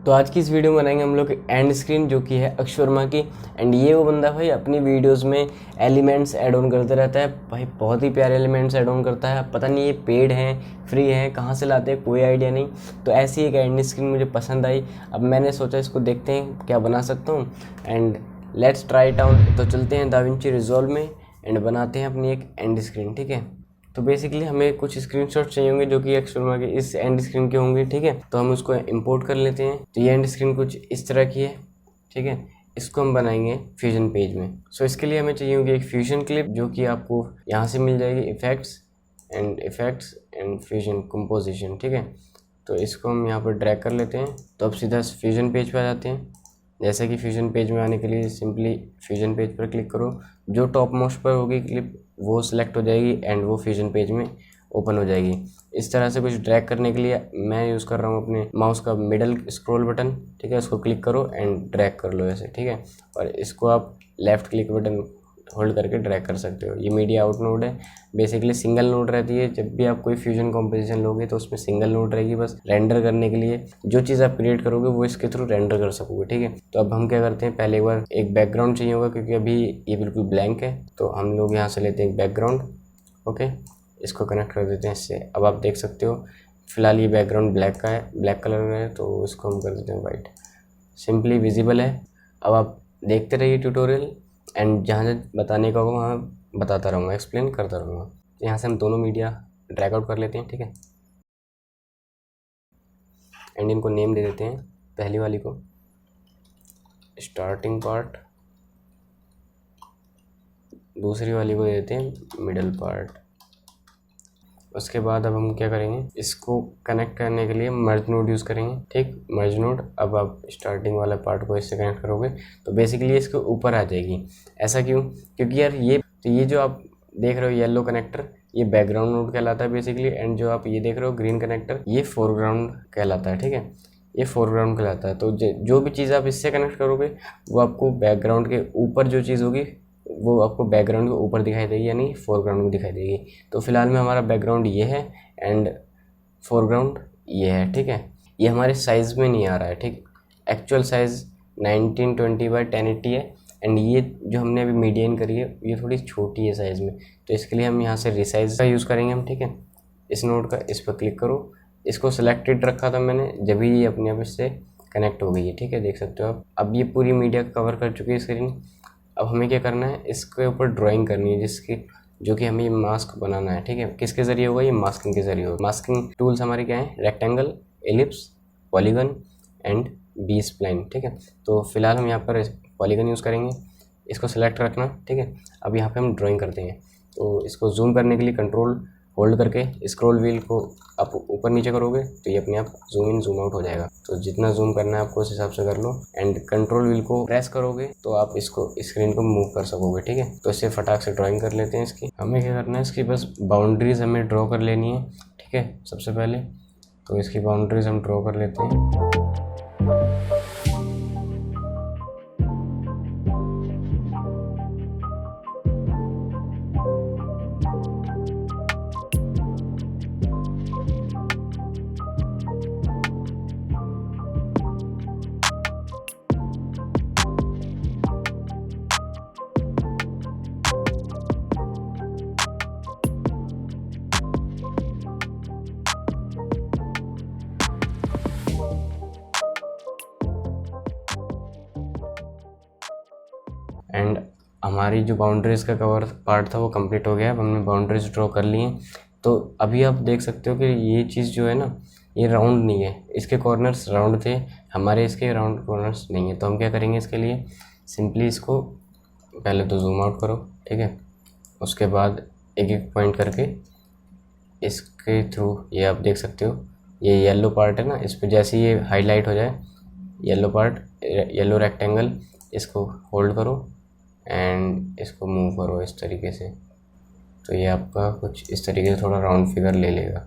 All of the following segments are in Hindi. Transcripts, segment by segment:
तो आज की इस वीडियो में बनाएंगे हम लोग एंड स्क्रीन जो कि है अक्षय वर्मा की। एंड ये वो बंदा भाई अपनी वीडियोस में एलिमेंट्स ऐड ऑन करते रहता है भाई, बहुत ही प्यारे एलिमेंट्स ऐड ऑन करता है। पता नहीं ये पेड हैं फ्री हैं, कहाँ से लाते हैं कोई आइडिया नहीं। तो ऐसी एक एंड स्क्रीन मुझे पसंद आई। अब मैंने सोचा इसको देखते हैं क्या बना सकता हूँ and let's try it out. तो चलते हैं दाविंची रिजॉल्व में एंड बनाते हैं अपनी एक एंड स्क्रीन। ठीक है, तो बेसिकली हमें कुछ स्क्रीनशॉट चाहिए होंगे जो कि अक्षय वर्मा के इस एंड स्क्रीन के होंगे। ठीक है, तो हम उसको इंपोर्ट कर लेते हैं। तो ये एंड स्क्रीन कुछ इस तरह की है। ठीक है, इसको हम बनाएंगे फ्यूजन पेज में। सो इसके लिए हमें चाहिए होगी एक फ्यूजन क्लिप जो कि आपको यहाँ से मिल जाएगी, इफेक्ट्स एंड फ्यूजन कंपोजिशन। ठीक है, तो इसको हम यहाँ पर ड्रैग कर लेते हैं। तो अब सीधा फ्यूजन पेज पर आ जाते हैं। जैसे कि फ्यूजन पेज में आने के लिए सिंपली फ्यूजन पेज पर क्लिक करो, जो टॉप मोस्ट पर होगी क्लिप वो सिलेक्ट हो जाएगी एंड वो फ्यूजन पेज में ओपन हो जाएगी। इस तरह से कुछ ड्रैग करने के लिए मैं यूज़ कर रहा हूँ अपने माउस का मिडल स्क्रॉल बटन। ठीक है, उसको क्लिक करो एंड ड्रैग कर लो ऐसे। ठीक है, और इसको आप लेफ़्ट क्लिक बटन होल्ड करके ड्रैग कर सकते हो। ये मीडिया आउट नोड है, बेसिकली सिंगल नोड रहती है। जब भी आप कोई फ्यूजन कॉम्पोजिशन लोगे तो उसमें सिंगल नोड रहेगी, बस रेंडर करने के लिए जो चीज़ आप क्रिएट करोगे वो इसके थ्रू रेंडर कर सकोगे। ठीक है, तो अब हम क्या करते हैं, पहले एक बार एक बैकग्राउंड चाहिए होगा क्योंकि अभी ये बिल्कुल ब्लैंक है। तो हम लोग यहाँ से लेते हैं एक बैकग्राउंड। ओके, इसको कनेक्ट कर देते हैं इससे। अब आप देख सकते हो फिलहाल ये बैकग्राउंड ब्लैक का है, ब्लैक कलर में है, तो इसको हम कर देते हैं वाइट, सिंपली विजिबल है। अब आप देखते रहिए ट्यूटोरियल एंड जहाँ जहाँ बताने का होगा वहाँ बताता रहूँगा, एक्सप्लेन करता रहूँगा। यहाँ से हम दोनों मीडिया ड्रैग आउट कर लेते हैं। ठीक है, एंड इनको नेम दे देते हैं। पहली वाली को स्टार्टिंग पार्ट, दूसरी वाली को दे देते हैं मिडल पार्ट। उसके बाद अब हम क्या करेंगे, इसको कनेक्ट करने के लिए मर्ज नोड यूज़ करेंगे। ठीक, मर्ज नोड। अब आप स्टार्टिंग वाला पार्ट को इससे कनेक्ट करोगे तो बेसिकली इसके ऊपर आ जाएगी। ऐसा क्यों? क्योंकि यार ये जो आप देख रहे हो येलो कनेक्टर, ये बैकग्राउंड नोड कहलाता है बेसिकली। एंड जो आप ये देख रहे हो ग्रीन कनेक्टर, ये फोरग्राउंड कहलाता है। ठीक है, ये फोरग्राउंड कहलाता है। तो जो भी चीज़ आप इससे कनेक्ट करोगे वो आपको बैकग्राउंड के ऊपर जो चीज़ होगी वो आपको बैकग्राउंड के ऊपर दिखाई देगी, यानी फोरग्राउंड में दिखाई देगी। तो फिलहाल में हमारा बैकग्राउंड ये है एंड फोरग्राउंड ये है। ठीक है, ये हमारे साइज़ में नहीं आ रहा है। ठीक, एक्चुअल साइज़ 1920x1080 है एंड ये जो हमने अभी मीडियन करी है ये थोड़ी छोटी है साइज़ में। तो इसके लिए हम यहाँ से रिसाइज का यूज़ करेंगे हम। ठीक है, इस नोड का, इस पर क्लिक करो। इसको सिलेक्टेड रखा था मैंने, जब ही ये अपने आप इससे कनेक्ट हो गई है। ठीक है, देख सकते हो आप। अब ये पूरी मीडिया कवर कर चुकी है स्क्रीन। अब हमें क्या करना है, इसके ऊपर ड्राइंग करनी है जो कि हमें ये मास्क बनाना है। ठीक है, किसके ज़रिए होगा, ये मास्किंग के ज़रिए होगा। मास्किंग टूल्स हमारे क्या हैं, rectangle, ellipse, polygon and B spline. ठीक है, तो फिलहाल हम यहाँ पर पॉलीगन यूज़ करेंगे। इसको सेलेक्ट रखना। ठीक है, अब यहाँ पे हम ड्राइंग करते हैं। तो इसको जूम करने के लिए कंट्रोल होल्ड करके स्क्रॉल व्हील को आप ऊपर नीचे करोगे तो ये अपने आप जूम इन जूम आउट हो जाएगा। तो जितना जूम करना है आपको उस हिसाब से कर लो एंड कंट्रोल व्हील को प्रेस करोगे तो आप इसको स्क्रीन को मूव कर सकोगे। ठीक है, तो इससे फटाक से ड्राइंग कर लेते हैं इसकी। हमें क्या करना है, इसकी बस बाउंड्रीज हमें ड्रॉ कर लेनी है। ठीक है, सबसे पहले तो इसकी बाउंड्रीज हम ड्रॉ कर लेते हैं। एंड हमारी जो बाउंड्रीज़ का कवर पार्ट था वो कंप्लीट हो गया। अब हमने बाउंड्रीज ड्रॉ कर ली हैं। तो अभी आप देख सकते हो कि ये चीज़ जो है ना, ये राउंड नहीं है। इसके कॉर्नर्स राउंड थे, हमारे इसके राउंड कॉर्नर्स नहीं है। तो हम क्या करेंगे, इसके लिए सिंपली इसको पहले तो जूम आउट करो। ठीक है, उसके बाद एक एक पॉइंट करके इसके थ्रू ये आप देख सकते हो ये येलो पार्ट है ना, इस पर जैसे ये हाईलाइट हो जाए येलो पार्ट, येलो रेक्टेंगल, इसको होल्ड करो एंड इसको मूव करो इस तरीके से। तो ये आपका कुछ इस तरीके से थोड़ा राउंड फिगर ले लेगा।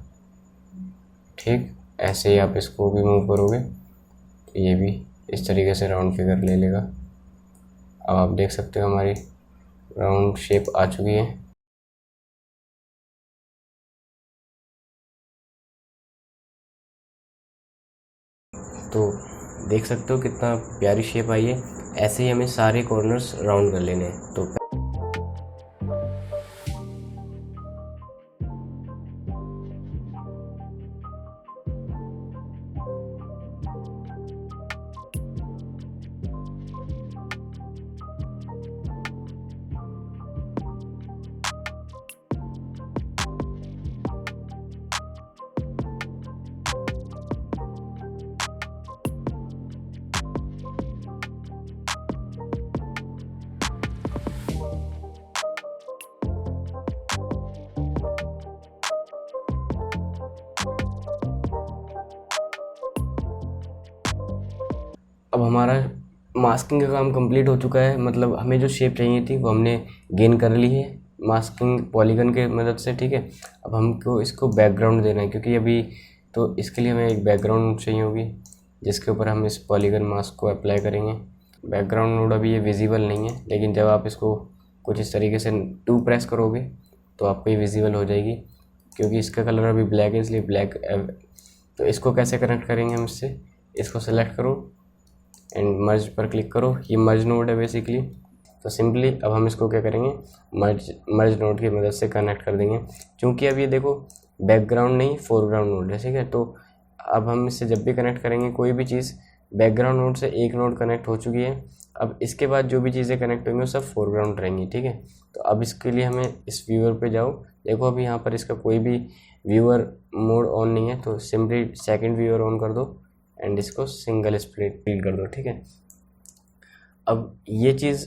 ठीक, ऐसे ही आप इसको भी मूव करोगे तो ये भी इस तरीके से राउंड फिगर ले लेगा। अब आप देख सकते हो हमारी राउंड शेप आ चुकी है। तो देख सकते हो कितना प्यारी शेप आई है। ऐसे ही हमें सारे कॉर्नर्स राउंड कर लेने हैं। तो अब हमारा मास्किंग का काम कंप्लीट हो चुका है, मतलब हमें जो शेप चाहिए थी वो हमने गेन कर ली है मास्किंग पॉलीगन के मदद से, ठीक है। अब हमको इसको बैकग्राउंड देना है, क्योंकि अभी तो इसके लिए हमें एक बैकग्राउंड चाहिए होगी जिसके ऊपर हम इस पॉलीगन मास्क को अप्लाई करेंगे। बैकग्राउंड नोड अभी ये विजिबल नहीं है, लेकिन जब आप इसको कुछ इस तरीके से 2 प्रेस करोगे तो आपको ये विजिबल हो जाएगी, क्योंकि इसका कलर अभी ब्लैक है इसलिए ब्लैक। तो इसको कैसे कनेक्ट करेंगे हम इससे, इसको सेलेक्ट करो एंड मर्ज पर क्लिक करो। ये मर्ज नोड है बेसिकली। तो सिंपली अब हम इसको क्या करेंगे, मर्ज नोड की मदद से कनेक्ट कर देंगे। क्योंकि अब ये देखो बैकग्राउंड नहीं फोरग्राउंड नोड है, ठीक है। तो अब हम इससे जब भी कनेक्ट करेंगे कोई भी चीज़, बैकग्राउंड नोड से एक नोड कनेक्ट हो चुकी है। अब इसके बाद जो भी चीज़ें कनेक्ट होंगी वो सब फोरग्राउंड रहेंगी, ठीक है। तो अब इसके लिए हमें इस व्यूअर पे जाओ। देखो अभी यहाँ पर इसका कोई भी व्यूअर मोड ऑन नहीं है, तो सिंपली सेकंड व्यूअर ऑन कर दो एंड इसको सिंगल स्प्लिट कर दो, ठीक है। अब ये चीज़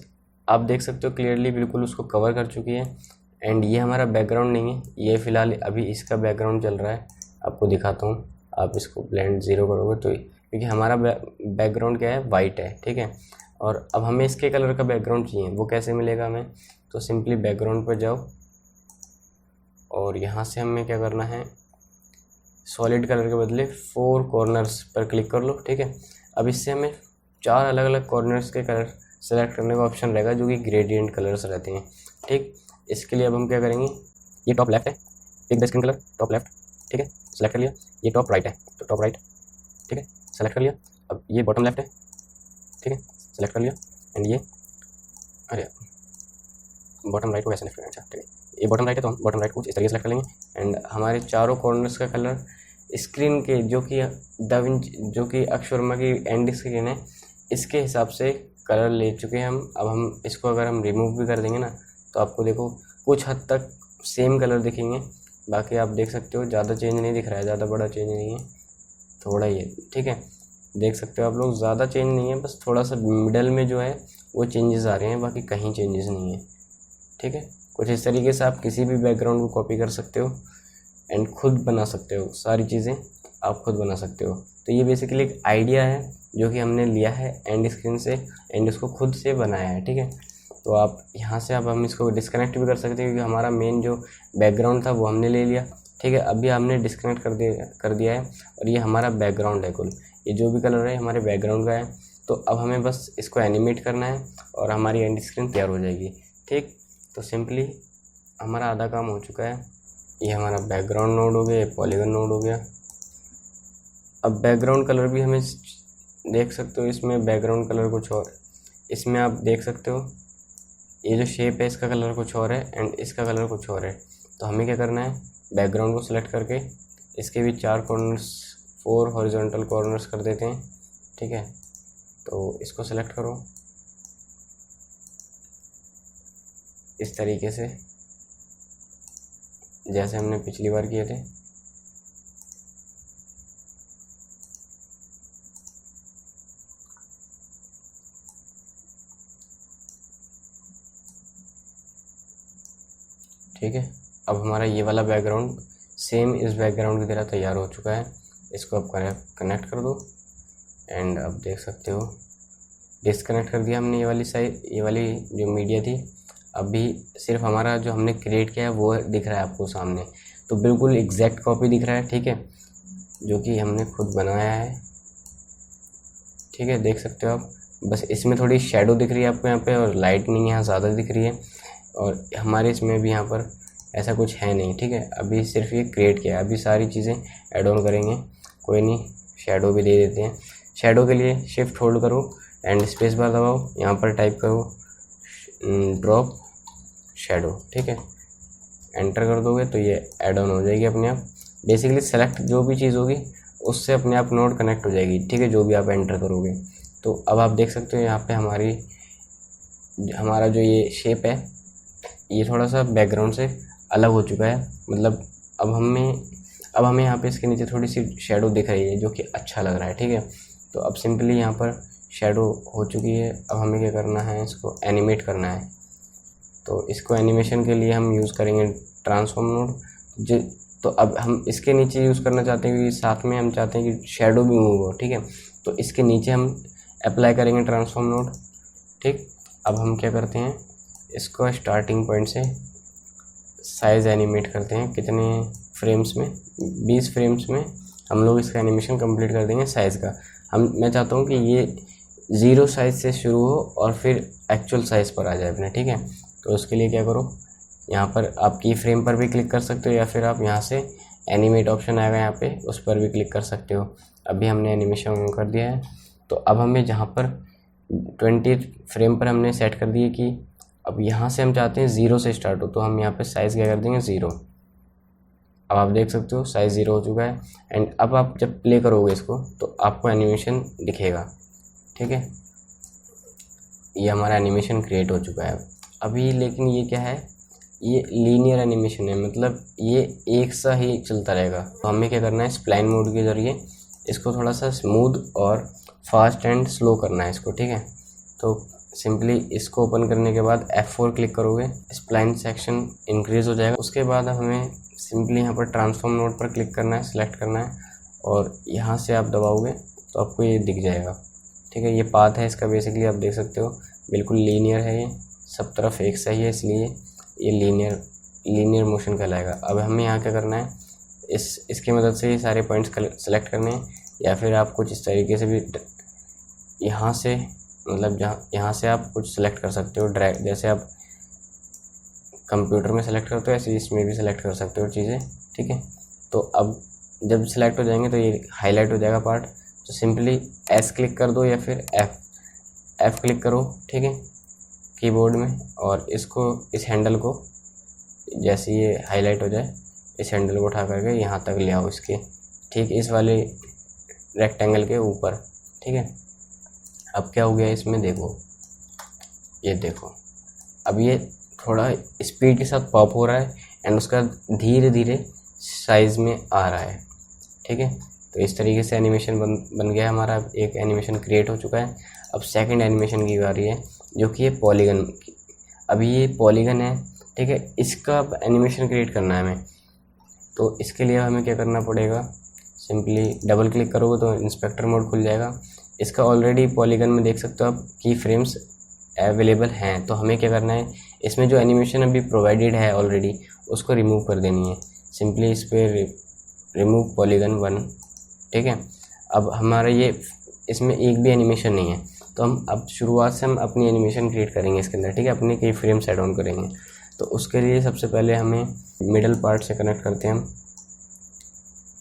आप देख सकते हो क्लियरली बिल्कुल उसको कवर कर चुकी है। एंड ये हमारा बैकग्राउंड नहीं है, ये फ़िलहाल अभी इसका बैकग्राउंड चल रहा है। आपको दिखाता हूँ, आप इसको ब्लेंड 0 करोगे तो, क्योंकि हमारा बैकग्राउंड क्या है, वाइट है, ठीक है। और अब हमें इसके कलर का बैकग्राउंड चाहिए, वो कैसे मिलेगा हमें, तो सिंपली बैकग्राउंड पर जाओ और यहाँ से हमें क्या करना है, सॉलिड कलर के बदले 4 कॉर्नर्स पर क्लिक कर लो, ठीक है। अब इससे हमें 4 अलग अलग कॉर्नर्स के कलर सेलेक्ट करने का ऑप्शन रहेगा, जो कि ग्रेडियंट कलर्स रहते हैं, ठीक। इसके लिए अब हम क्या करेंगे, ये टॉप लेफ्ट है, pick the screen colour top left, ठीक है, सेलेक्ट कर लिया। ये टॉप राइट है तो टॉप राइट, ठीक है, सेलेक्ट कर लिया। अब ये बॉटम लेफ्ट है, ठीक है, सेलेक्ट कर लिया। एंड ये अरे बॉटम राइट को वैसे सेलेक्ट करना, अच्छा ठीक है। ये बॉटम राइट है तो हम बॉटम राइट को इस तरीके से सेलेक्ट कर लेंगे। एंड हमारे चारों कॉर्नर्स का कलर स्क्रीन के जो कि अक्षय वर्मा की एंड स्क्रीन है, इसके हिसाब से कलर ले चुके हैं हम। अब हम इसको अगर हम रिमूव भी कर देंगे ना, तो आपको देखो कुछ हद तक सेम कलर दिखेंगे। बाकी आप देख सकते हो ज़्यादा चेंज नहीं दिख रहा है, ज़्यादा बड़ा चेंज नहीं है, थोड़ा ही है, ठीक है। देख सकते हो आप लोग, ज़्यादा चेंज नहीं है, बस थोड़ा सा मिडल में जो है वो चेंजेस आ रहे हैं, बाकी कहीं चेंजेस नहीं है, ठीक है। कुछ इस तरीके से आप किसी भी बैकग्राउंड को कॉपी कर सकते हो एंड खुद बना सकते हो, सारी चीज़ें आप खुद बना सकते हो। तो ये बेसिकली एक आइडिया है जो कि हमने लिया है एंड स्क्रीन से एंड इसको खुद से बनाया है, ठीक है। तो आप यहाँ से अब हम इसको डिस्कनेक्ट भी कर सकते हैं, क्योंकि हमारा मेन जो बैकग्राउंड था वो हमने ले लिया, ठीक है। अभी हमने डिस्कनेक्ट कर दिया है और ये हमारा बैकग्राउंड है कुल, ये जो भी कलर है हमारे बैकग्राउंड का है। तो अब हमें बस इसको एनिमेट करना है और हमारी एंड स्क्रीन तैयार हो जाएगी, ठीक। तो सिंपली हमारा आधा काम हो चुका है। ये हमारा बैकग्राउंड नोड हो गया, ये पॉलीगन नोड हो गया। अब बैकग्राउंड कलर भी हमें देख सकते हो, इसमें बैकग्राउंड कलर कुछ और, इसमें आप देख सकते हो ये जो शेप है इसका कलर कुछ और है एंड इसका कलर कुछ और है। तो हमें क्या करना है, बैकग्राउंड को सिलेक्ट करके इसके भी 4 कॉर्नर्स 4 हॉरिजॉन्टल कॉर्नर्स कर देते हैं, ठीक है। तो इसको सिलेक्ट करो इस तरीके से जैसे हमने पिछली बार किए थे। ठीक है, अब हमारा ये वाला बैकग्राउंड सेम इस बैकग्राउंड की तरह तैयार हो चुका है। इसको अब कनेक्ट कर दो एंड अब देख सकते हो डिस्कनेक्ट कर दिया हमने ये वाली जो मीडिया थी। अभी सिर्फ हमारा जो हमने क्रिएट किया है वो दिख रहा है आपको सामने, तो बिल्कुल एग्जैक्ट कॉपी दिख रहा है, ठीक है, जो कि हमने खुद बनाया है, ठीक है। देख सकते हो आप, बस इसमें थोड़ी शेडो दिख रही है आपको यहाँ पे और लाइट नहीं यहाँ ज़्यादा दिख रही है, और हमारे इसमें भी यहाँ पर ऐसा कुछ है नहीं, ठीक है। अभी सिर्फ ये क्रिएट किया है, अभी सारी चीज़ें ऐड ऑन करेंगे, कोई नहीं, शेडो भी दे देते हैं। शेडो के लिए शिफ्ट होल्ड करो एंड स्पेस बार दबाओ, यहाँ पर टाइप करो ड्रॉप शेडो, ठीक है। एंटर कर दोगे तो ये ऐड ऑन हो जाएगी अपने आप। बेसिकली सेलेक्ट जो भी चीज़ होगी उससे अपने आप नोड कनेक्ट हो जाएगी, ठीक है, जो भी आप एंटर करोगे। तो अब आप देख सकते हो यहाँ पे हमारा जो ये शेप है ये थोड़ा सा बैकग्राउंड से अलग हो चुका है। मतलब अब हमें यहाँ पे इसके नीचे थोड़ी सी शेडो दिख रही है जो कि अच्छा लग रहा है, ठीक है। तो अब सिंपली यहाँ पर शेडो हो चुकी है। अब हमें क्या करना है, इसको एनिमेट करना है। तो इसको एनिमेशन के लिए हम यूज़ करेंगे ट्रांसफॉर्म नोड। तो अब हम इसके नीचे यूज़ करना चाहते हैं क्योंकि साथ में हम चाहते हैं कि शेडो भी मूव हो, ठीक है। तो इसके नीचे हम अप्लाई करेंगे ट्रांसफॉर्म नोड, ठीक। अब हम क्या करते हैं, इसको स्टार्टिंग पॉइंट से साइज़ एनिमेट करते हैं। कितने फ्रेम्स में, 20 फ्रेम्स में हम लोग इसका एनिमेशन कंप्लीट कर देंगे साइज़ का। मैं चाहता हूँ कि ये 0 साइज़ से शुरू हो और फिर एक्चुअल साइज़ पर आ जाए अपने, ठीक है। तो उसके लिए क्या करो, यहाँ पर आप की फ्रेम पर भी क्लिक कर सकते हो या फिर आप यहाँ से एनिमेट ऑप्शन आएगा यहाँ पे, उस पर भी क्लिक कर सकते हो। अभी हमने एनिमेशन ऑन कर दिया है। तो अब हमें जहाँ पर 20 फ्रेम पर हमने सेट कर दिए कि अब यहाँ से हम चाहते हैं 0 से स्टार्ट हो, तो हम यहाँ पे साइज़ क्या कर देंगे 0। अब आप देख सकते हो साइज़ 0 हो चुका है। एंड अब आप जब प्ले करोगे इसको तो आपको एनिमेशन दिखेगा, ठीक है। ये हमारा एनिमेशन क्रिएट हो चुका है अभी। लेकिन ये क्या है, ये लीनियर एनिमेशन है, मतलब ये एक सा ही चलता रहेगा। तो हमें क्या करना है, स्प्लाइन मोड के ज़रिए इसको थोड़ा सा स्मूथ और फास्ट एंड स्लो करना है इसको, ठीक है। तो सिंपली इसको ओपन करने के बाद F4 क्लिक करोगे, स्प्लाइन सेक्शन इंक्रीज़ हो जाएगा। उसके बाद हमें सिंपली यहाँ पर ट्रांसफॉर्म नोड पर क्लिक करना है, सिलेक्ट करना है और यहाँ से आप दबाओगे तो आपको ये दिख जाएगा, ठीक है। ये पाथ है इसका, बेसिकली आप देख सकते हो बिल्कुल लीनियर है, ये सब तरफ एक सा ही है, इसलिए ये लीनियर मोशन कहलाएगा। अब हमें यहाँ क्या करना है, इसकी मदद से ये सारे पॉइंट्स सेलेक्ट करने हैं, या फिर आप कुछ इस तरीके से भी यहाँ से, मतलब यहाँ से आप कुछ सेलेक्ट कर सकते हो ड्रैग, जैसे आप कंप्यूटर में सेलेक्ट करते हो ऐसे इसमें भी सेलेक्ट कर सकते हो चीज़ें, ठीक है। तो अब जब सेलेक्ट हो जाएंगे तो ये हाईलाइट हो जाएगा पार्ट। तो सिंपली S क्लिक कर दो या फिर F क्लिक करो, ठीक है, कीबोर्ड में, और इसको, इस हैंडल को जैसे ये हाईलाइट हो जाए, इस हैंडल को उठा करके यहाँ तक ले आओ इसके, ठीक, इस वाले रेक्टेंगल के ऊपर, ठीक है। अब क्या हो गया इसमें, देखो, ये देखो, अब ये थोड़ा स्पीड के साथ पॉप हो रहा है एंड उसका धीरे धीरे साइज़ में आ रहा है, ठीक है। तो इस तरीके से एनिमेशन बन गया हमारा, एक एनिमेशन क्रिएट हो चुका है। अब सेकंड एनिमेशन की बारी है जो कि ये पॉलीगन की। अभी ये पॉलीगन है, ठीक है, इसका एनिमेशन क्रिएट करना है हमें। तो इसके लिए हमें क्या करना पड़ेगा, सिंपली डबल क्लिक करोगे तो इंस्पेक्टर मोड खुल जाएगा। इसका ऑलरेडी पॉलीगन में देख सकते हो आप की फ्रेम्स अवेलेबल हैं। तो हमें क्या करना है, इसमें जो एनिमेशन अभी प्रोवाइडेड है ऑलरेडी उसको रिमूव कर देनी है। सिंपली इस पर रिमूव पॉलीगन 1, ठीक है। अब हमारा ये इसमें एक भी एनिमेशन नहीं है, तो हम अब शुरुआत से हम अपनी एनिमेशन क्रिएट करेंगे इसके अंदर, ठीक है, अपने कई फ्रेम्स ऐड ऑन करेंगे। तो उसके लिए सबसे पहले हमें मिडल पार्ट से कनेक्ट करते हैं हम,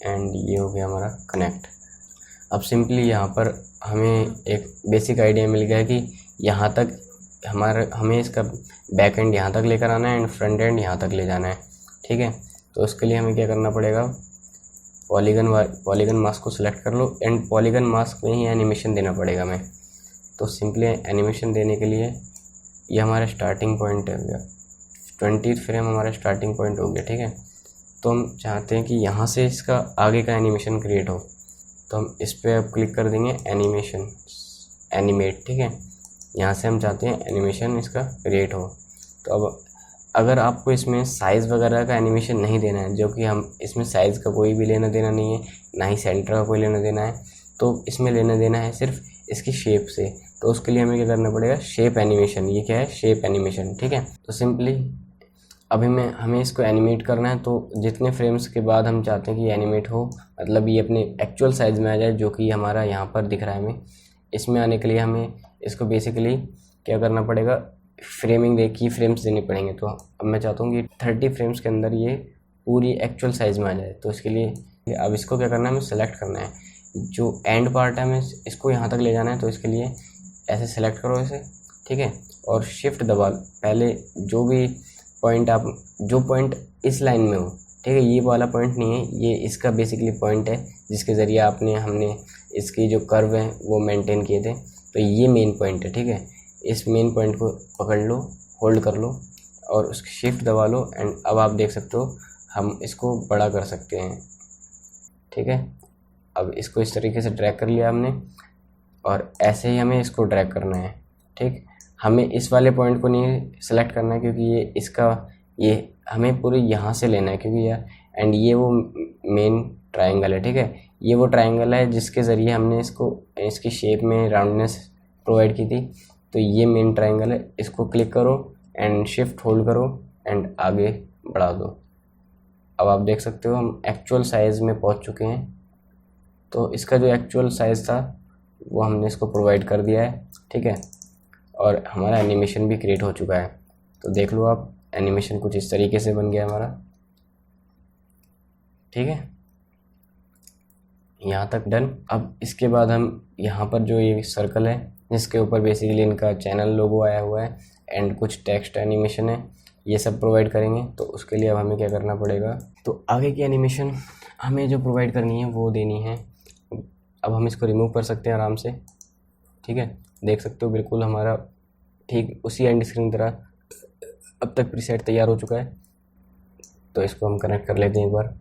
एंड ये हो गया हमारा कनेक्ट। अब सिंपली यहाँ पर हमें एक बेसिक आइडिया मिल गया कि यहाँ तक हमें इसका बैक एंड यहाँ तक लेकर आना है एंड फ्रंट एंड यहाँ तक ले जाना है, ठीक है। तो उसके लिए हमें क्या करना पड़ेगा, पॉलीगन मास्क को सिलेक्ट कर लो एंड पॉलीगन मास्क में ही एनिमेशन देना पड़ेगा हमें। तो सिंपली एनिमेशन देने के लिए ये हमारा स्टार्टिंग पॉइंट हो गया, 20 फ्रेम हमारा स्टार्टिंग पॉइंट हो गया, ठीक है। तो हम चाहते हैं कि यहाँ से इसका आगे का एनिमेशन क्रिएट हो, तो हम इस पर अब क्लिक कर देंगे एनिमेशन, एनिमेट, ठीक है। यहाँ से हम चाहते हैं एनिमेशन इसका क्रिएट हो। तो अब अगर आपको इसमें साइज़ वगैरह का एनिमेशन नहीं देना है, जो कि हम इसमें साइज़ का कोई भी लेना देना नहीं है, ना ही सेंटर का कोई लेना देना है, तो इसमें लेना देना है सिर्फ इसकी शेप से। तो उसके लिए हमें क्या करना पड़ेगा, शेप एनिमेशन। ये क्या है, शेप एनिमेशन, ठीक है। तो सिंपली अभी हमें इसको एनिमेट करना है। तो जितने फ्रेम्स के बाद हम चाहते हैं कि एनिमेट हो, मतलब ये अपने एक्चुअल साइज़ में आ जाए, जो कि हमारा यहाँ पर दिख रहा है हमें, इसमें आने के लिए हमें इसको बेसिकली क्या करना पड़ेगा, फ्रेमिंग की फ्रेम्स देने पड़ेंगे। तो अब मैं चाहता हूँ कि 30 फ्रेम्स के अंदर ये पूरी एक्चुअल साइज़ में आ जाए। तो इसके लिए अब इसको क्या करना है, हमें सेलेक्ट करना है। जो एंड पार्ट है हमें इसको यहाँ तक ले जाना है, तो इसके लिए ऐसे सेलेक्ट करो इसे, ठीक है, और शिफ्ट दबा पहले जो भी पॉइंट आप, जो पॉइंट इस लाइन में हो, ठीक है, ये वाला पॉइंट नहीं है, ये इसका बेसिकली पॉइंट है जिसके ज़रिए हमने इसकी जो कर्व है वो मेंटेन किए थे, तो ये मेन पॉइंट है, ठीक है। इस मेन पॉइंट को पकड़ लो, होल्ड कर लो और उसकी शिफ्ट दबा लो, एंड अब आप देख सकते हो हम इसको बड़ा कर सकते हैं, ठीक है। अब इसको इस तरीके से ड्रैग कर लिया हमने, और ऐसे ही हमें इसको ड्रैग करना है, ठीक। हमें इस वाले पॉइंट को नहीं सेलेक्ट करना है क्योंकि ये हमें पूरे यहाँ से लेना है, क्योंकि एंड ये वो मेन ट्रायंगल है, ठीक है। ये वो ट्रायंगल है जिसके ज़रिए हमने इसकी शेप में राउंडनेस प्रोवाइड की थी, तो ये मेन ट्रायंगल है। इसको क्लिक करो एंड शिफ्ट होल्ड करो एंड आगे बढ़ा दो। अब आप देख सकते हो हम एक्चुअल साइज़ में पहुंच चुके हैं। तो इसका जो एक्चुअल साइज़ था वो हमने इसको प्रोवाइड कर दिया है, ठीक है, और हमारा एनिमेशन भी क्रिएट हो चुका है। तो देख लो आप, एनिमेशन कुछ इस तरीके से बन गया हमारा, ठीक है, यहाँ तक डन। अब इसके बाद हम यहाँ पर जो ये सर्कल है जिसके ऊपर बेसिकली इनका चैनल लोगो आया हुआ है एंड कुछ टेक्स्ट एनिमेशन है, ये सब प्रोवाइड करेंगे। तो उसके लिए अब हमें क्या करना पड़ेगा, तो आगे की एनिमेशन हमें जो प्रोवाइड करनी है वो देनी है। अब हम इसको रिमूव कर सकते हैं आराम से, ठीक है, देख सकते हो बिल्कुल हमारा ठीक उसी एंड स्क्रीन की तरह अब तक प्रीसेट तैयार हो चुका है। तो इसको हम कनेक्ट कर लेते हैं एक बार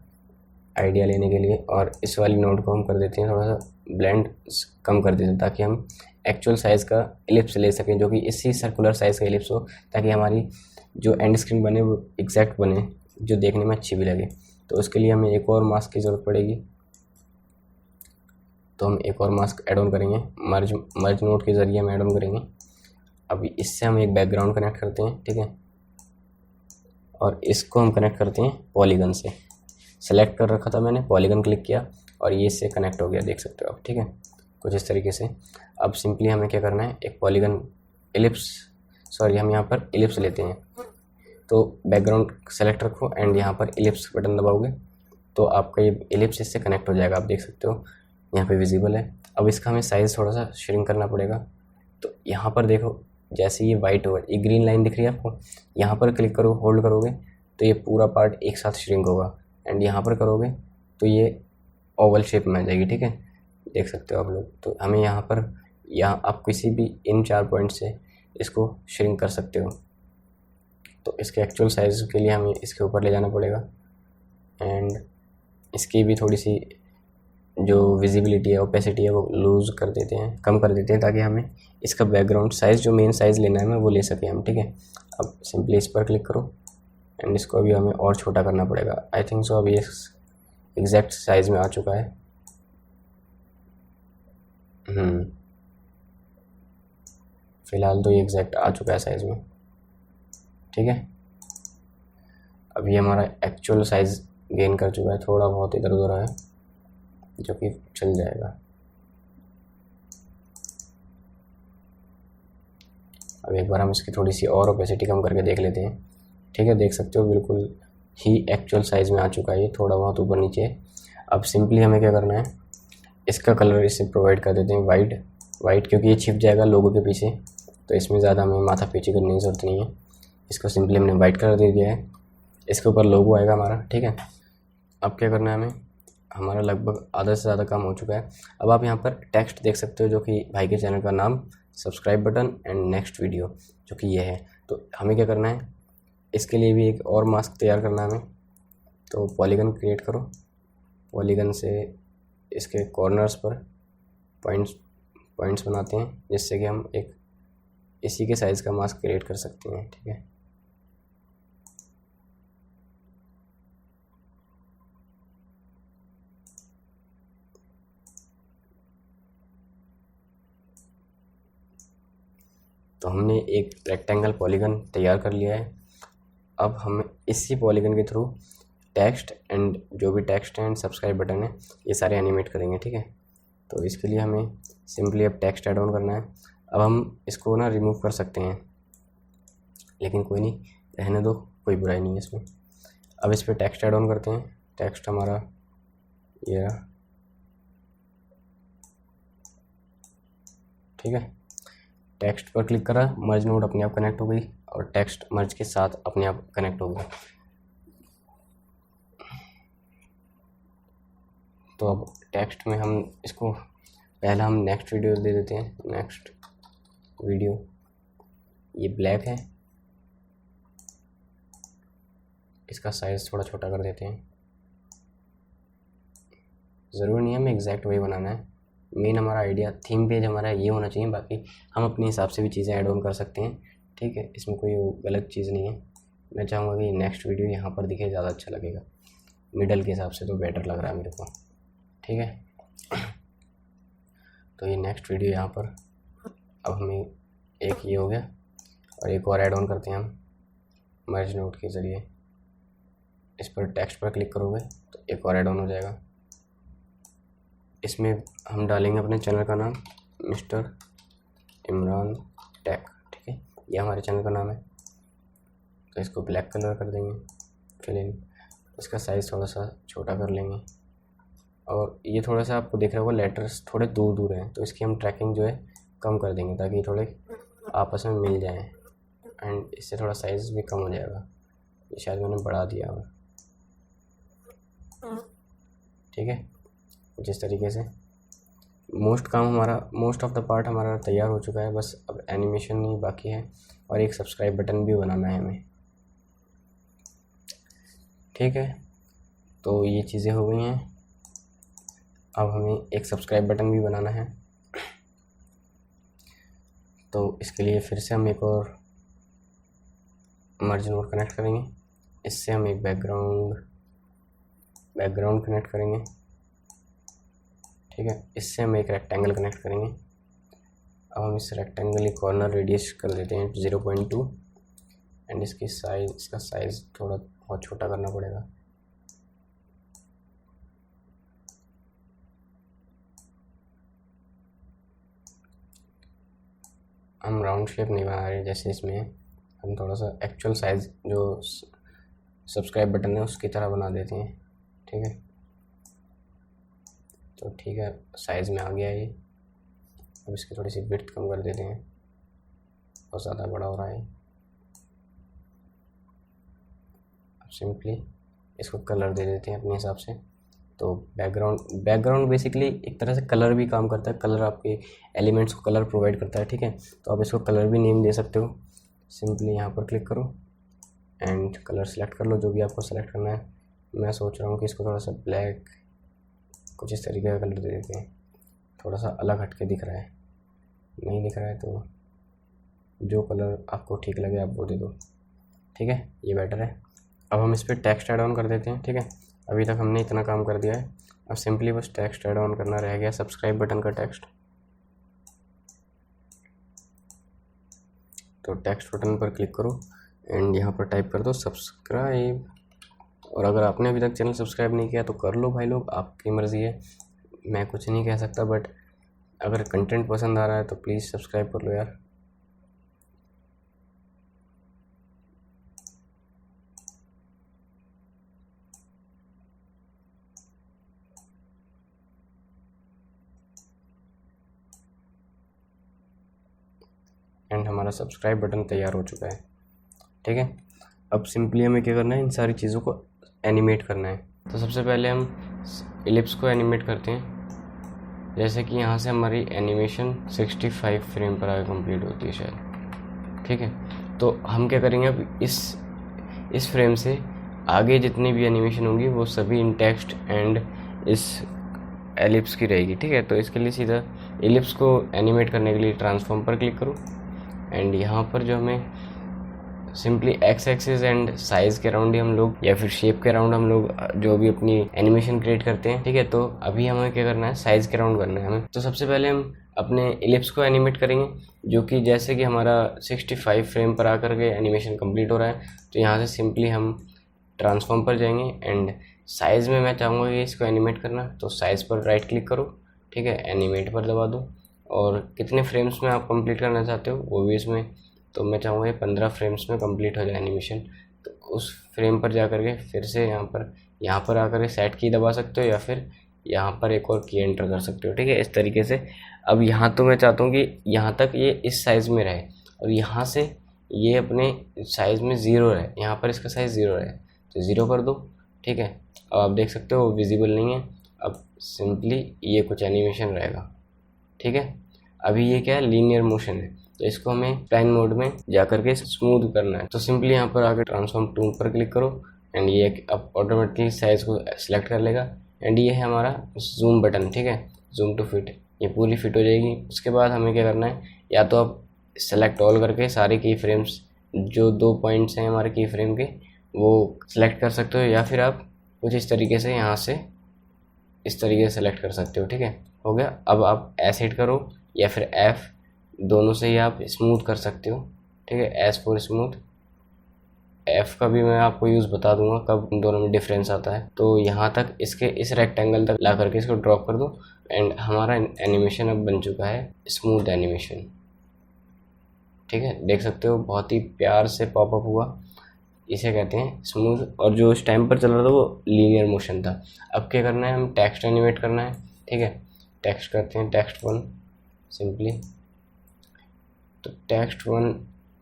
आइडिया लेने के लिए, और इस वाली नोड को हम कर देते हैं थोड़ा सा ब्लेंड कम कर देते हैं ताकि हम एक्चुअल साइज़ का एलिप्स ले सकें, जो कि इसी सर्कुलर साइज़ का एलिप्स हो, ताकि हमारी जो एंड स्क्रीन बने वो एग्जैक्ट बने, जो देखने में अच्छी भी लगे। तो उसके लिए हमें एक और मास्क की ज़रूरत पड़ेगी, तो हम एक और मास्क ऐड ऑन करेंगे, मर्ज नोड के ज़रिए हम ऐड ऑन करेंगे। अब इससे हम एक बैकग्राउंड कनेक्ट करते हैं, ठीक है, और इसको हम कनेक्ट करते हैं पॉलीगन से। सेलेक्ट कर रखा था मैंने, पॉलीगन क्लिक किया और ये इससे कनेक्ट हो गया, देख सकते हो आप, ठीक है, कुछ इस तरीके से। अब सिंपली हमें क्या करना है, एक पॉलीगन हम यहाँ पर एलिप्स लेते हैं। तो बैकग्राउंड सेलेक्ट रखो एंड यहाँ पर एलिप्स बटन दबाओगे तो आपका ये एलिप्स इससे कनेक्ट हो जाएगा, आप देख सकते हो यहाँ पे विजिबल है। अब इसका हमें साइज़ थोड़ा सा श्रिंक करना पड़ेगा। तो यहाँ पर देखो, जैसे ये वाइट होगा, ये ग्रीन लाइन दिख रही है आपको, यहाँ पर क्लिक करो, होल्ड करोगे तो ये पूरा पार्ट एक साथ श्रिंक होगा, एंड यहाँ पर करोगे तो ये ओवल शेप में आ जाएगी, ठीक है, देख सकते हो आप लोग। तो हमें यहाँ आप किसी भी इन 4 पॉइंट से इसको श्रिंक कर सकते हो। तो इसके एक्चुअल साइज़ के लिए हमें इसके ऊपर ले जाना पड़ेगा, एंड इसकी भी थोड़ी सी जो विजिबिलिटी है, ओपेसिटी है, वो लूज़ कर देते हैं, कम कर देते हैं, ताकि हमें इसका बैकग्राउंड साइज़ जो मेन साइज़ लेना है हमें वो ले सकें हम, ठीक है। अब सिंपली इस पर क्लिक करो एंड इसको अभी हमें और छोटा करना पड़ेगा। आई थिंक सो अभी एग्जैक्ट साइज़ में आ चुका है। फ़िलहाल तो ये एग्जैक्ट आ चुका है साइज़ में, ठीक है। अभी हमारा एक्चुअल साइज़ गेन कर चुका है, थोड़ा बहुत इधर उधर है जो कि चल जाएगा। अब एक बार हम इसकी थोड़ी सी और ओपेसिटी कम करके देख लेते हैं, ठीक है, देख सकते हो बिल्कुल ही एक्चुअल साइज़ में आ चुका है, ये थोड़ा बहुत ऊपर नीचे। अब सिंपली हमें क्या करना है, इसका कलर इसे प्रोवाइड कर देते हैं वाइट, क्योंकि ये छिप जाएगा लोगो के पीछे, तो इसमें ज़्यादा हमें माथा पीछे करने की ज़रूरत नहीं है। इसको सिंपली हमने वाइट कलर दे दिया है, इसके ऊपर लोगो आएगा हमारा, ठीक है। अब क्या करना है हमें, हमारा लगभग आधा से ज़्यादा काम हो चुका है। अब आप यहाँ पर टेक्स्ट देख सकते हो, जो कि भाई के चैनल का नाम, subscribe button and next video, जो कि ये है। तो हमें क्या करना है, इसके लिए भी एक और मास्क तैयार करना है हमें। तो पॉलीगन क्रिएट करो, पॉलीगन से इसके कॉर्नर्स पर पॉइंट्स बनाते हैं, जिससे कि हम एक इसी के साइज़ का मास्क क्रिएट कर सकते हैं, ठीक है। तो हमने एक रेक्टेंगल पॉलीगन तैयार कर लिया है। अब हम इसी पॉलीगन के थ्रू टेक्स्ट एंड जो भी टेक्स्ट एंड सब्सक्राइब बटन है ये सारे एनिमेट करेंगे, ठीक है। तो इसके लिए हमें सिंपली अब टेक्स्ट ऐड ऑन करना है। अब हम इसको ना रिमूव कर सकते हैं, लेकिन कोई नहीं, रहने दो, कोई बुराई नहीं है इसमें। अब इस पर टेक्स्ट ऐड ऑन करते हैं। टेक्स्ट हमारा ये रहा, ठीक है, टेक्स्ट पर क्लिक करा, मर्ज नोड अपने आप कनेक्ट हो गई और टेक्स्ट मर्ज के साथ अपने आप कनेक्ट हो गया। तो अब टेक्स्ट में हम इसको पहला हम नेक्स्ट वीडियो दे देते हैं। नेक्स्ट वीडियो, ये ब्लैक है, इसका साइज़ थोड़ा छोटा कर देते हैं। ज़रूरी नहीं है हमें एग्जैक्ट वही बनाना है, मेन हमारा आइडिया थीम पेज हमारा ये होना चाहिए, बाकी हम अपने हिसाब से भी चीज़ें ऐड ऑन कर सकते हैं। ठीक है, इसमें कोई गलत चीज़ नहीं है। मैं चाहूँगा कि नेक्स्ट वीडियो यहाँ पर दिखे, ज़्यादा अच्छा लगेगा, मिडल के हिसाब से तो बेटर लग रहा है मेरे को। ठीक है, तो ये नेक्स्ट वीडियो यहाँ पर, अब हमें एक ये हो गया और एक और ऐड ऑन करते हैं हम मर्ज नोड के ज़रिए। इस पर टेक्स्ट पर क्लिक करोगे तो एक और ऐड ऑन हो जाएगा। इसमें हम डालेंगे अपने चैनल का नाम, मिस्टर इमरान टेक। ठीक है, ये हमारे चैनल का नाम है। तो इसको ब्लैक कलर कर देंगे फिल इन, इसका साइज़ थोड़ा सा छोटा कर लेंगे और ये थोड़ा सा आपको दिख रहा होगा लेटर्स थोड़े दूर दूर हैं, तो इसकी हम ट्रैकिंग जो है कम कर देंगे ताकि ये थोड़े आपस में मिल जाएं एंड इससे थोड़ा साइज़ भी कम हो जाएगा। ये शायद मैंने बढ़ा दिया होगा। ठीक है, जिस तरीके से मोस्ट ऑफ द पार्ट हमारा तैयार हो चुका है, बस अब एनिमेशन ही बाकी है और एक सब्सक्राइब बटन भी बनाना है हमें। ठीक है, तो ये चीज़ें हो गई हैं। अब हमें एक सब्सक्राइब बटन भी बनाना है, तो इसके लिए फिर से हम एक और मर्ज नोड कनेक्ट करेंगे। इससे हम एक बैकग्राउंड कनेक्ट करेंगे। ठीक है, इससे हम एक रेक्टेंगल कनेक्ट करेंगे। अब हम इस रेक्टेंगल की कॉर्नर रेडियस कर देते हैं 0.2 एंड इसका साइज़ थोड़ा बहुत छोटा करना पड़ेगा। हम राउंड शेप नहीं बना रहे जैसे इसमें, हम थोड़ा सा एक्चुअल साइज़ जो सब्सक्राइब बटन है उसकी तरह बना देते हैं। ठीक है, तो ठीक है, साइज़ में आ गया ये। अब इसकी थोड़ी सी विड्थ कम कर देते हैं, बहुत ज़्यादा बड़ा हो रहा है। अब सिंपली इसको कलर दे देते हैं अपने हिसाब से। तो बैकग्राउंड बेसिकली एक तरह से कलर भी काम करता है, कलर आपके एलिमेंट्स को कलर प्रोवाइड करता है। ठीक है, तो आप इसको कलर भी नेम दे सकते हो। सिंपली यहाँ पर क्लिक करो एंड कलर सेलेक्ट कर लो, जो भी आपको सेलेक्ट करना है। मैं सोच रहा हूँ कि इसको थोड़ा सा ब्लैक कुछ इस तरीके का कलर दे देते हैं, थोड़ा सा अलग हटके दिख रहा है। नहीं दिख रहा है तो जो कलर आपको ठीक लगे आप वो दे दो। ठीक है, ये बेटर है। अब हम इस पर टेक्स्ट ऐड ऑन कर देते हैं। ठीक है, अभी तक हमने इतना काम कर दिया है, अब सिंपली बस टेक्स्ट ऐड ऑन करना रह गया, सब्सक्राइब बटन का टेक्स्ट। तो टेक्स्ट बटन पर क्लिक करो एंड यहाँ पर टाइप कर दो सब्सक्राइब। और अगर आपने अभी तक चैनल सब्सक्राइब नहीं किया तो कर लो भाई लोग, आपकी मर्ज़ी है, मैं कुछ नहीं कह सकता, बट अगर कंटेंट पसंद आ रहा है तो प्लीज़ सब्सक्राइब कर लो यार। एंड हमारा सब्सक्राइब बटन तैयार हो चुका है। ठीक है, अब सिंपली हमें क्या करना है, इन सारी चीज़ों को एनिमेट करना है। तो सबसे पहले हम इलिप्स को एनिमेट करते हैं। जैसे कि यहाँ से हमारी एनिमेशन 65 फ्रेम पर आगे कंप्लीट होती है शायद। ठीक है, तो हम क्या करेंगे, अब इस फ्रेम से आगे जितनी भी एनिमेशन होंगी वो सभी इन टेक्स्ट एंड इस एलिप्स की रहेगी। ठीक है, तो इसके लिए सीधा एलिप्स को एनिमेट करने के लिए ट्रांसफॉर्म पर क्लिक करो एंड यहाँ पर जो हमें simply x axis and size के अराउंड ही हम लोग या फिर शेप के अराउंड हम लोग जो भी अपनी एनिमेशन क्रिएट करते हैं। ठीक है, तो अभी हमें क्या करना है, साइज़ के अराउंड करना है हमें। तो सबसे पहले हम अपने इलिप्स को एनिमेट करेंगे, जो कि जैसे कि हमारा 65 फ्रेम पर आकर के एनिमेशन कंप्लीट हो रहा है। तो यहाँ से सिंपली हम ट्रांसफॉर्म पर जाएंगे एंड साइज़ में मैं चाहूँगा कि इसको एनिमेट करना, तो साइज़ पर राइट क्लिक करो। ठीक है, एनिमेट पर दबा दो और कितने फ्रेम्स में आप कंप्लीट करना चाहते हो वो भी इसमें, तो मैं चाहूँगा ये 15 फ्रेम्स में कंप्लीट हो जाए एनिमेशन। तो उस फ्रेम पर जा कर के फिर से यहाँ पर आकर के सेट की दबा सकते हो या फिर यहाँ पर एक और की एंटर कर सकते हो, ठीक है, इस तरीके से। अब यहाँ तो मैं चाहता हूँ कि यहाँ तक ये इस साइज़ में रहे और यहाँ से ये अपने साइज़ में 0 रहे, यहाँ पर इसका साइज़ 0 रहे, तो 0 कर दो, ठीक है। अब आप देख सकते हो विजिबल नहीं है। अब सिंपली ये कुछ एनिमेशन रहेगा, ठीक है। अभी ये क्या है, लीनियर मोशन है, तो इसको हमें प्लेन मोड में जा करके स्मूथ करना है। तो सिंपली यहाँ पर आकर ट्रांसफॉर्म टूल पर क्लिक करो एंड ये अब ऑटोमेटिकली साइज़ को सेलेक्ट कर लेगा। एंड ये है हमारा जूम बटन, ठीक है, जूम टू फिट, ये पूरी फिट हो जाएगी। उसके बाद हमें क्या करना है, या तो आप सेलेक्ट ऑल करके सारे की फ्रेम्स जो 2 पॉइंट्स हैं हमारे की फ्रेम के वो सेलेक्ट कर सकते हो, या फिर आप कुछ इस तरीके से यहाँ से इस तरीके से सेलेक्ट कर सकते हो, ठीक है, हो गया। अब आप एस हिट करो या फिर एफ, दोनों से ही आप स्मूथ कर सकते हो, ठीक है, एस फॉर स्मूथ। एफ का भी मैं आपको यूज़ बता दूंगा कब इन दोनों में डिफरेंस आता है। तो यहाँ तक इसके इस रेक्टेंगल तक ला करके इसको ड्रॉप कर दो एंड हमारा एनिमेशन अब बन चुका है स्मूथ एनिमेशन, ठीक है, देख सकते हो बहुत ही प्यार से पॉपअप हुआ। इसे कहते हैं स्मूथ, और जो उस टाइम पर चल रहा था वो लीनियर मोशन था। अब क्या करना है, हम टेक्स्ट एनिमेट करना है, ठीक है, टेक्स्ट करते हैं टेक्स्ट 1 सिंपली। तो टेक्स्ट 1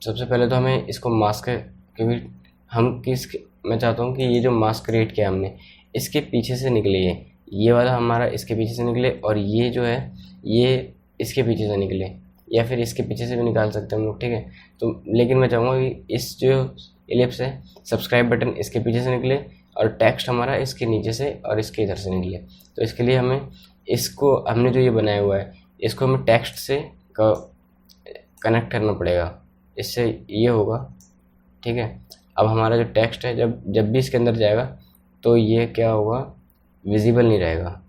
सबसे पहले तो हमें इसको मास्क, क्योंकि मैं चाहता हूँ कि ये जो मास्क क्रिएट किया हमने इसके पीछे से निकले, ये वाला हमारा इसके पीछे से निकले और ये जो है ये इसके पीछे से निकले, या फिर इसके पीछे से भी निकाल सकते हैं हम लोग, ठीक है। तो लेकिन मैं चाहूँगा कि इस जो एलिप्स है सब्सक्राइब बटन इसके पीछे से निकले और टेक्स्ट हमारा इसके नीचे से और इसके इधर से निकले। तो इसके लिए हमें इसको, हमने जो ये बनाया हुआ है इसको हमें टेक्स्ट से कनेक्ट करना पड़ेगा, इससे ये होगा, ठीक है। अब हमारा जो टेक्स्ट है जब भी इसके अंदर जाएगा तो ये क्या होगा, विजिबल नहीं रहेगा,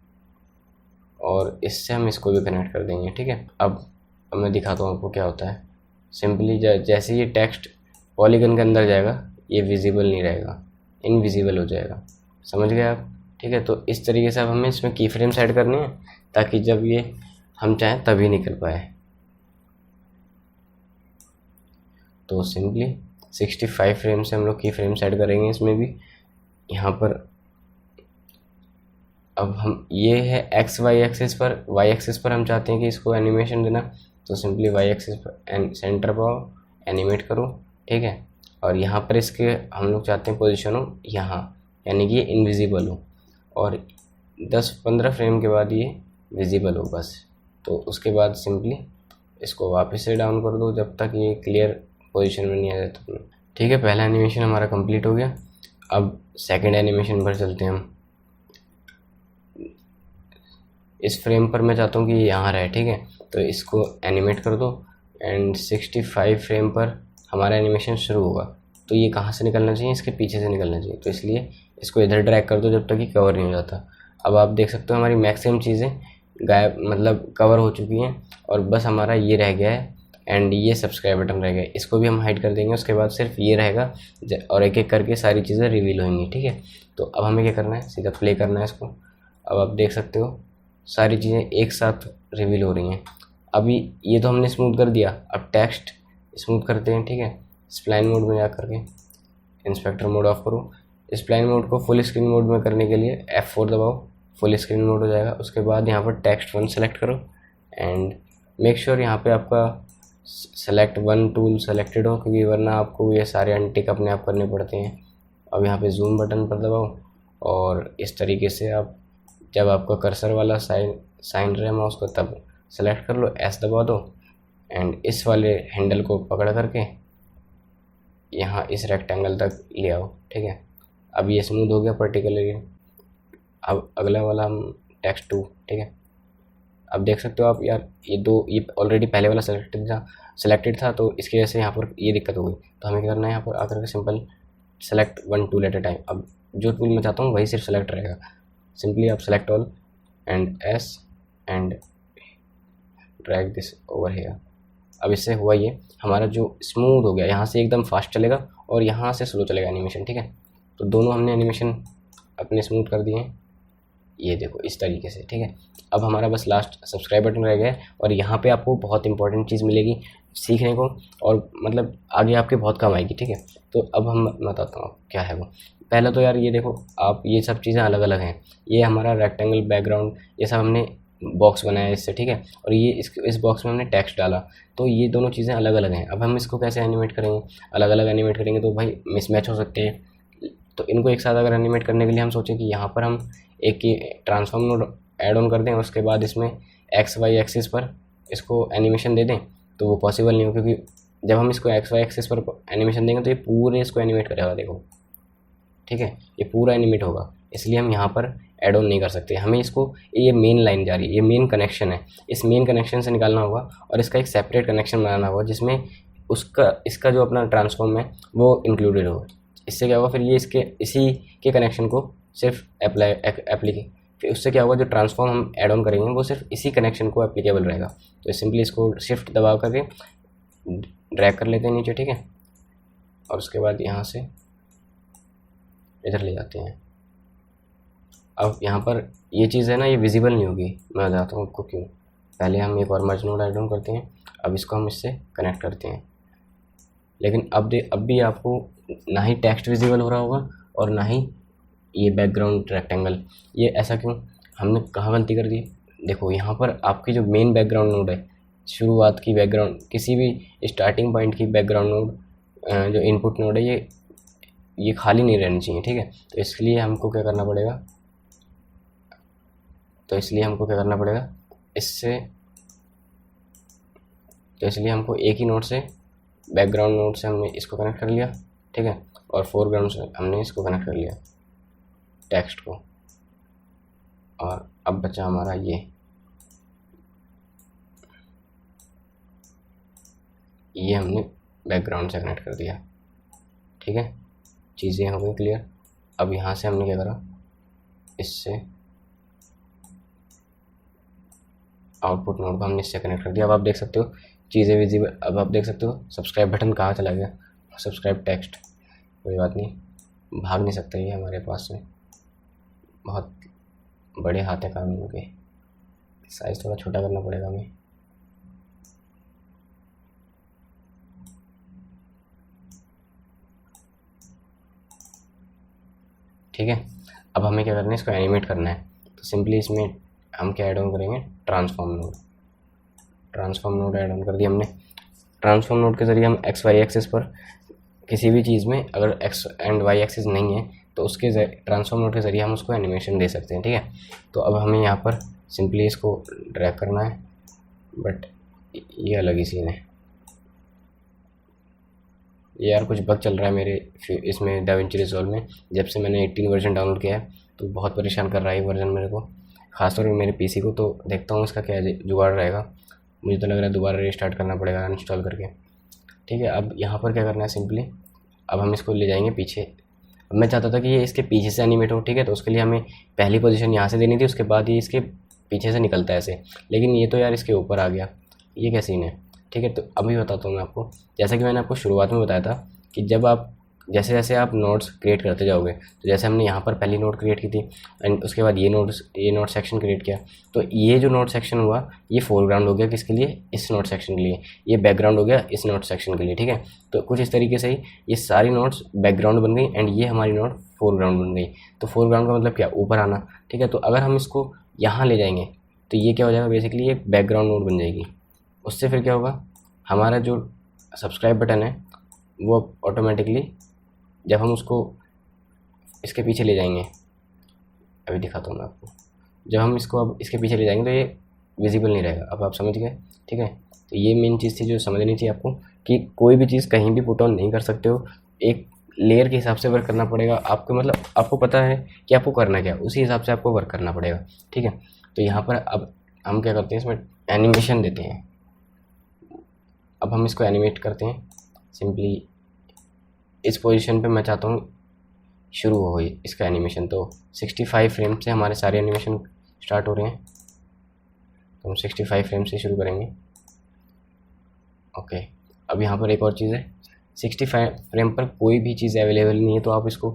और इससे हम इसको भी कनेक्ट कर देंगे, ठीक है। अब मैं दिखाता हूँ आपको क्या होता है। सिंपली जैसे ये टेक्स्ट पॉलीगन के अंदर जाएगा ये विजिबल नहीं रहेगा, इनविजिबल हो जाएगा, समझ गए आप, ठीक है। तो इस तरीके से अब हमें इसमें की फ्रेम सेट करने हैं ताकि जब ये हम चाहें तभी निकल पाए। तो सिंपली 65 फ्रेम से हम लोग की फ्रेम सेट करेंगे इसमें भी। यहाँ पर अब हम ये है एक्स वाई एक्सिस पर हम चाहते हैं कि इसको एनिमेशन देना, तो सिंपली वाई एक्सिस पर सेंटर पर एनिमेट करो, ठीक है। और यहाँ पर इसके हम लोग चाहते हैं पोजीशन हो यहाँ, यानी कि ये इनविजिबल हो, और 10-15 फ्रेम के बाद ये विजिबल हो बस। तो उसके बाद सिंपली इसको वापस से डाउन कर दो जब तक ये क्लियर पोजीशन में नहीं आ जाता, ठीक है। पहला एनिमेशन हमारा कंप्लीट हो गया। अब सेकंड एनिमेशन पर चलते हैं हम। इस फ्रेम पर मैं चाहता हूँ कि ये यहाँ रहे, ठीक है, तो इसको एनिमेट कर दो एंड 65 फ्रेम पर हमारा एनिमेशन शुरू होगा। तो ये कहाँ से निकलना चाहिए, इसके पीछे से निकलना चाहिए, तो इसलिए इसको इधर ड्रैग कर दो जब तक कि कवर नहीं हो जाता। अब आप देख सकते हो हमारी मैक्सिमम चीज़ें गायब, मतलब कवर हो चुकी हैं, और बस हमारा ये रह गया है एंड ये सब्सक्राइब बटन रह गया, इसको भी हम हाइड कर देंगे। उसके बाद सिर्फ ये रहेगा और एक एक करके सारी चीज़ें रिवील होंगी, ठीक है। तो अब हमें क्या करना है, सीधा प्ले करना है इसको। अब आप देख सकते हो सारी चीज़ें एक साथ रिवील हो रही हैं। अभी ये तो हमने स्मूथ कर दिया, अब टेक्स्ट स्मूथ करते हैं, ठीक है। स्प्लाइन मोड में जा करके इंस्पेक्टर मोड ऑफ करो। स्प्लाइन मोड को फुल स्क्रीन मोड में करने के लिए F4 दबाओ, फुल स्क्रीन मोड हो जाएगा। उसके बाद यहाँ पर टेक्स्ट 1 सेलेक्ट करो एंड मेक श्योर यहाँ पे आपका सेलेक्ट 1 टूल सेलेक्टेड हो, क्योंकि वरना आपको ये सारे अनटिक अपने आप करने पड़ते हैं। अब यहाँ पे जूम बटन पर दबाओ और इस तरीके से आप जब आपका कर्सर वाला साइन रहे माउस को तब सेलेक्ट कर लो, S दबा दो एंड इस वाले हैंडल को पकड़ करके यहाँ इस रेक्टेंगल तक ले आओ, ठीक है। अब ये स्मूथ हो गया पर्टिकुलरली। अब अगला वाला हम टेक्स्ट 2, ठीक है। अब देख सकते हो आप यार ये ऑलरेडी पहले वाला सेलेक्टेड था तो इसकी वजह से यहाँ पर ये दिक्कत हो गई। तो हमें क्या करना है, यहाँ पर आकर के simple select 1 tool at a time. अब जो टूल मैं चाहता हूँ वही सिर्फ सेलेक्ट रहेगा। सिंपली आप select all and S and drag this over here. अब इससे हुआ ये हमारा जो स्मूथ हो गया, यहाँ से एकदम फास्ट चलेगा और यहाँ से स्लो चलेगा एनिमेशन, ठीक है। तो दोनों हमने एनिमेशन अपने स्मूथ कर दिए हैं, ये देखो इस तरीके से, ठीक है। अब हमारा बस लास्ट सब्सक्राइब बटन रह गया है और यहाँ पे आपको बहुत इंपॉर्टेंट चीज़ मिलेगी सीखने को, और मतलब आगे आपके बहुत काम आएगी, ठीक है। तो अब हम बताता हूँ क्या है वो। पहले तो यार ये देखो आप, ये सब चीज़ें अलग अलग हैं। ये हमारा रेक्टेंगल बैकग्राउंड, ये सब हमने बॉक्स बनाया है इससे, ठीक है, और ये इस बॉक्स में हमने टेक्स्ट डाला, तो ये दोनों चीज़ें अलग अलग हैं। अब हम इसको कैसे एनिमेट करेंगे, अलग अलग एनिमेट करेंगे तो भाई मिसमैच हो सकते हैं। तो इनको एक साथ अगर एनिमेट करने के लिए हम सोचें कि यहाँ पर हम एक ही ट्रांसफॉर्म नोड ऐड ऑन कर दें, उसके बाद इसमें एक्स वाई एक्सिस पर इसको एनिमेशन दे दें, तो वो पॉसिबल नहीं हो, क्योंकि जब हम इसको एक्स वाई एक्सिस पर एनिमेशन देंगे तो ये पूरे इसको एनिमेट करेगा, देखो ठीक है, ये पूरा एनिमेट होगा। इसलिए हम यहाँ पर ऐड ऑन नहीं कर सकते। हमें इसको, ये मेन लाइन जा रही है, ये मेन कनेक्शन है, इस मेन कनेक्शन से निकालना होगा और इसका एक सेपरेट कनेक्शन बनाना होगा जिसमें इसका जो अपना ट्रांसफॉर्म है वो इंक्लूडेड हो। इससे क्या होगा, फिर ये इसी के कनेक्शन को सिर्फ फिर उससे क्या होगा, जो ट्रांसफॉर्म हम ऐड ऑन करेंगे वो सिर्फ इसी कनेक्शन को एप्लीकेबल रहेगा। तो सिंपली इसको शिफ्ट दबा करके ड्रैग कर लेते हैं नीचे, ठीक है, और उसके बाद यहाँ से इधर ले जाते हैं। अब यहाँ पर ये चीज़ है ना, ये विजिबल नहीं होगी, मैं बताता हूँ आपको क्यों। पहले हम एक और मर्ज नोड ऐड ऑन करते हैं, अब इसको हम इससे कनेक्ट करते हैं, लेकिन अब भी आपको ना ही टेक्स्ट विजिबल हो रहा होगा और ना ही ये बैकग्राउंड रेक्टेंगल। ये ऐसा क्यों, हमने कहाँ गलती कर दी, देखो यहाँ पर आपकी जो मेन बैकग्राउंड नोड है, शुरुआत की बैकग्राउंड, किसी भी स्टार्टिंग पॉइंट की बैकग्राउंड नोड, जो इनपुट नोड है, ये खाली नहीं रहनी चाहिए, ठीक है। तो इसलिए हमको क्या करना पड़ेगा, इसलिए हमको एक ही नोड से, बैकग्राउंड नोड से हमने इसको कनेक्ट कर लिया, ठीक है, और फोरग्राउंड से हमने इसको कनेक्ट कर लिया टेक्स्ट को। और अब बचा हमारा ये हमने बैकग्राउंड से कनेक्ट कर दिया, ठीक है, चीज़ें हो गई क्लियर। अब यहाँ से हमने क्या करा, इससे आउटपुट नोड को हमने इससे कनेक्ट कर दिया। अब आप देख सकते हो चीज़ें विजिबल। अब आप देख सकते हो सब्सक्राइब बटन कहाँ चला गया, सब्सक्राइब टेक्स्ट, कोई बात नहीं, भाग नहीं सकता ये हमारे पास से, बहुत बड़े हाथ है कानून के, साइज़ थोड़ा छोटा करना पड़ेगा हमें। ठीक है, अब हमें क्या करना है, इसको एनिमेट करना है। तो सिंपली इसमें हम क्या ऐड ऑन करेंगे, ट्रांसफॉर्म नोड ऐड ऑन कर दिया हमने। ट्रांसफॉर्म नोड के ज़रिए हम एक्स वाई एक्सिस पर किसी भी चीज़ में अगर एक्स एंड वाई एक्सिस नहीं है तो उसके ट्रांसफॉर्म नोड के ज़रिए हम उसको एनिमेशन दे सकते हैं, ठीक है। तो अब हमें यहाँ पर सिंपली इसको ड्रैग करना है, बट ये अलग ही सीन है। ये यार कुछ बग चल रहा है मेरे इसमें DaVinci Resolve में, जब से मैंने 18 वर्जन डाउनलोड किया है तो बहुत परेशान कर रहा है वर्जन मेरे को, ख़ासतौर पर मेरे पीसी को। तो देखता हूँ इसका क्या जुगाड़ रहेगा, मुझे तो लग रहा है दोबारा रीस्टार्ट करना पड़ेगा अनइंस्टॉल करके, ठीक है। अब यहाँ पर क्या करना है, सिंपली अब हम इसको ले जाएंगे पीछे। अब मैं चाहता था कि ये इसके पीछे से एनिमेट हो, ठीक है, तो उसके लिए हमें पहली पोजीशन यहाँ से देनी थी, उसके बाद ये इसके पीछे से निकलता है ऐसे, लेकिन ये तो यार इसके ऊपर आ गया, ये क्या सीन है, ठीक है। तो अभी बताता हूँ मैं आपको, जैसा कि मैंने आपको शुरुआत में बताया था कि जब आप जैसे जैसे आप नोट्स क्रिएट करते जाओगे, तो जैसे हमने यहाँ पर पहली नोट क्रिएट की थी एंड उसके बाद ये नोट सेक्शन क्रिएट किया, तो ये जो नोट सेक्शन हुआ ये फोरग्राउंड हो गया किसके लिए, इस नोट सेक्शन के लिए, ये बैकग्राउंड हो गया इस नोट सेक्शन के लिए, ठीक है। तो कुछ इस तरीके से ही ये सारी नोट्स बैकग्राउंड बन गई एंड ये हमारी नोट फोरग्राउंड बन गई। तो फोरग्राउंड का मतलब क्या, ऊपर आना, ठीक है। तो अगर हम इसको यहाँ ले जाएंगे तो ये क्या हो जाएगा, बेसिकली ये बैकग्राउंड नोट बन जाएगी। उससे फिर क्या होगा, हमारा जो सब्सक्राइब बटन है वो ऑटोमेटिकली जब हम उसको इसके पीछे ले जाएंगे, अभी दिखाता हूँ मैं आपको, जब हम इसको अब इसके पीछे ले जाएंगे तो ये विजिबल नहीं रहेगा। अब आप समझ गए, ठीक है। तो ये मेन चीज़ थी जो समझनी चाहिए आपको, कि कोई भी चीज़ कहीं भी पुट ऑन नहीं कर सकते हो, एक लेयर के हिसाब से वर्क करना पड़ेगा आपको, मतलब आपको पता है कि आपको करना क्या, उसी हिसाब से आपको वर्क करना पड़ेगा, ठीक है। तो यहाँ पर अब हम क्या करते हैं, इसमें एनिमेशन देते हैं। अब हम इसको एनिमेट करते हैं, सिंपली इस पोजीशन पे मैं चाहता हूँ शुरू हो इसका एनिमेशन। तो 65 फ्रेम से हमारे सारे एनिमेशन स्टार्ट हो रहे हैं, तो हम 65 फ्रेम से शुरू करेंगे। ओके, अब यहाँ पर एक और चीज़ है, 65 फ्रेम पर कोई भी चीज़ अवेलेबल नहीं है तो आप इसको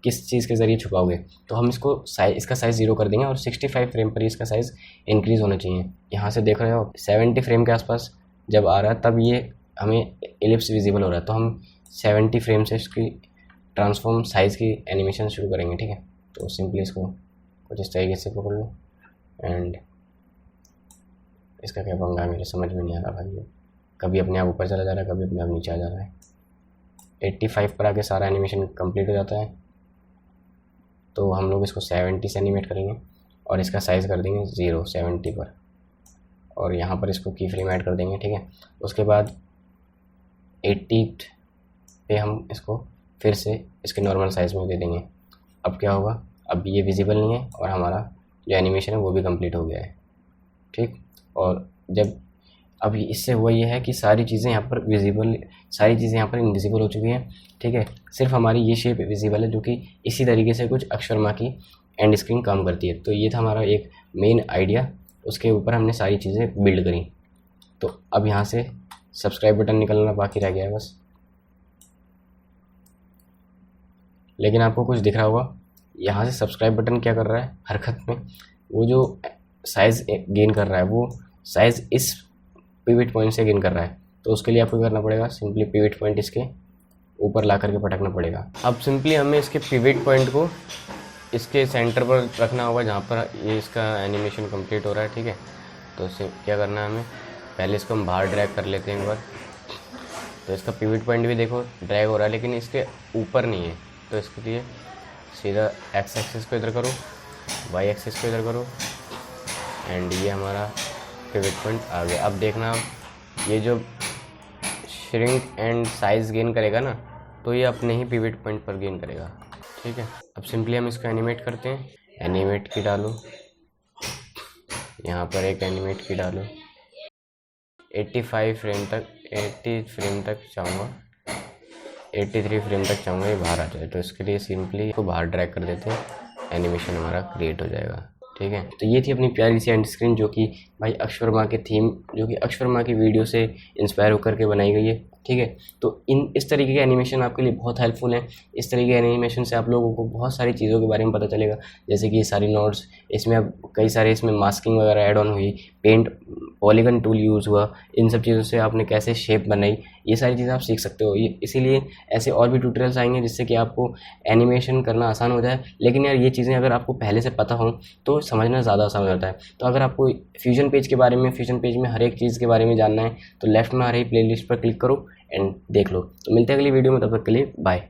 किस चीज़ के ज़रिए छुपाओगे, तो हम इसका साइज़ 0 कर देंगे और 65 फ्रेम पर ही इसका साइज़ इंक्रीज़ होना चाहिए। यहाँ से देख रहे हो 70 फ्रेम के आसपास जब आ रहा है तब ये हमें एलिप्स विजिबल हो रहा है, तो हम 70 फ्रेम से इसकी ट्रांसफॉर्म साइज़ की एनिमेशन शुरू करेंगे, ठीक है। तो सिंपली इसको कुछ इस तरीके से पकड़ लो एंड इसका क्या पंगा है मेरे समझ में नहीं आ रहा भाई। ये कभी अपने आप ऊपर चला जा रहा है, कभी अपने आप नीचे आ जा रहा है। 85 पर आके सारा एनिमेशन कंप्लीट हो जाता है। तो हम लोग इसको 70 से एनिमेट करेंगे और इसका साइज़ कर देंगे 70 पर, और यहाँ पर इसको की फ्रेम ऐड कर देंगे, ठीक है। उसके बाद 80 पे हम इसको फिर से इसके नॉर्मल साइज़ में दे देंगे। अब क्या होगा, अब ये विजिबल नहीं है और हमारा जो एनिमेशन है वो भी कंप्लीट हो गया है, ठीक। और जब अब इससे हुआ ये है कि सारी चीज़ें यहाँ पर विजिबल, सारी चीज़ें यहाँ पर इनविजिबल हो चुकी हैं, ठीक है। सिर्फ हमारी ये शेप विजिबल है, जो कि इसी तरीके से कुछ अक्षरमा की एंड स्क्रीन काम करती है। तो ये था हमारा एक मेन आइडिया, उसके ऊपर हमने सारी चीज़ें बिल्ड करी। तो अब यहाँ से सब्सक्राइब बटन निकलना बाकी रह गया है बस। लेकिन आपको कुछ दिख रहा होगा, यहाँ से सब्सक्राइब बटन क्या कर रहा है हरकत में, वो जो साइज़ गेन कर रहा है वो साइज़ इस पिवट पॉइंट से गेन कर रहा है। तो उसके लिए आपको करना पड़ेगा, सिंपली पिवट पॉइंट इसके ऊपर ला करके पटकना पड़ेगा। अब सिंपली हमें इसके पिवट पॉइंट को इसके सेंटर पर रखना होगा जहाँ पर ये इसका एनिमेशन कंप्लीट हो रहा है, ठीक है। तो इससे क्या करना है हमें, पहले इसको हम बाहर ड्रैग कर लेते हैं एक बार। तो इसका पिवट पॉइंट भी देखो ड्रैग हो रहा है, लेकिन इसके ऊपर नहीं है। तो इसके लिए सीधा एक्स एक्सिस को इधर करो, वाई एक्सिस को इधर करो एंड ये हमारा पिवट पॉइंट आ गया। अब देखना, ये जो श्रिंक एंड साइज़ गेन करेगा ना, तो ये अपने ही पिवट पॉइंट पर गेन करेगा, ठीक है। अब सिंपली हम इसको एनिमेट करते हैं। एनिमेट की डालो, यहाँ पर एक एनिमेट की डालो, 85 फ्रेम तक, 80 फ्रेम तक चाहूँगा, 83 फ्रेम तक चाहूँगा ये बाहर आ जाए। तो इसके लिए सिंपली इसको बाहर ड्रैग कर देते हैं, एनिमेशन हमारा क्रिएट हो जाएगा, ठीक है। तो ये थी अपनी प्यारी सी एंड स्क्रीन, जो कि भाई अक्षरमा के थीम, जो कि अक्षरमा की वीडियो से इंस्पायर होकर के बनाई गई है, ठीक है। तो इस तरीके के एनिमेशन आपके लिए बहुत हेल्पफुल हैं। इस तरीके के एनिमेशन से आप लोगों को बहुत सारी चीज़ों के बारे में पता चलेगा, जैसे कि ये सारी नोट्स, इसमें अब कई सारे इसमें मास्किंग वगैरह ऐड ऑन हुई, पेंट पॉलीगन टूल यूज़ हुआ, इन सब चीज़ों से आपने कैसे शेप बनाई, ये सारी चीज़ें आप सीख सकते हो। ये इसीलिए ऐसे और भी ट्यूटोरियल्स आएंगे जिससे कि आपको एनिमेशन करना आसान हो जाए। लेकिन यार ये चीज़ें अगर आपको पहले से पता हो तो समझना ज़्यादा आसान हो जाता है। तो अगर आपको फ्यूजन पेज के बारे में, फ्यूजन पेज में हर एक चीज़ के बारे में जानना है तो लेफ्ट में आ रही प्लेलिस्ट पर क्लिक करो एंड देख लो। तो मिलते हैं अगली वीडियो में, तब तक के लिए बाय।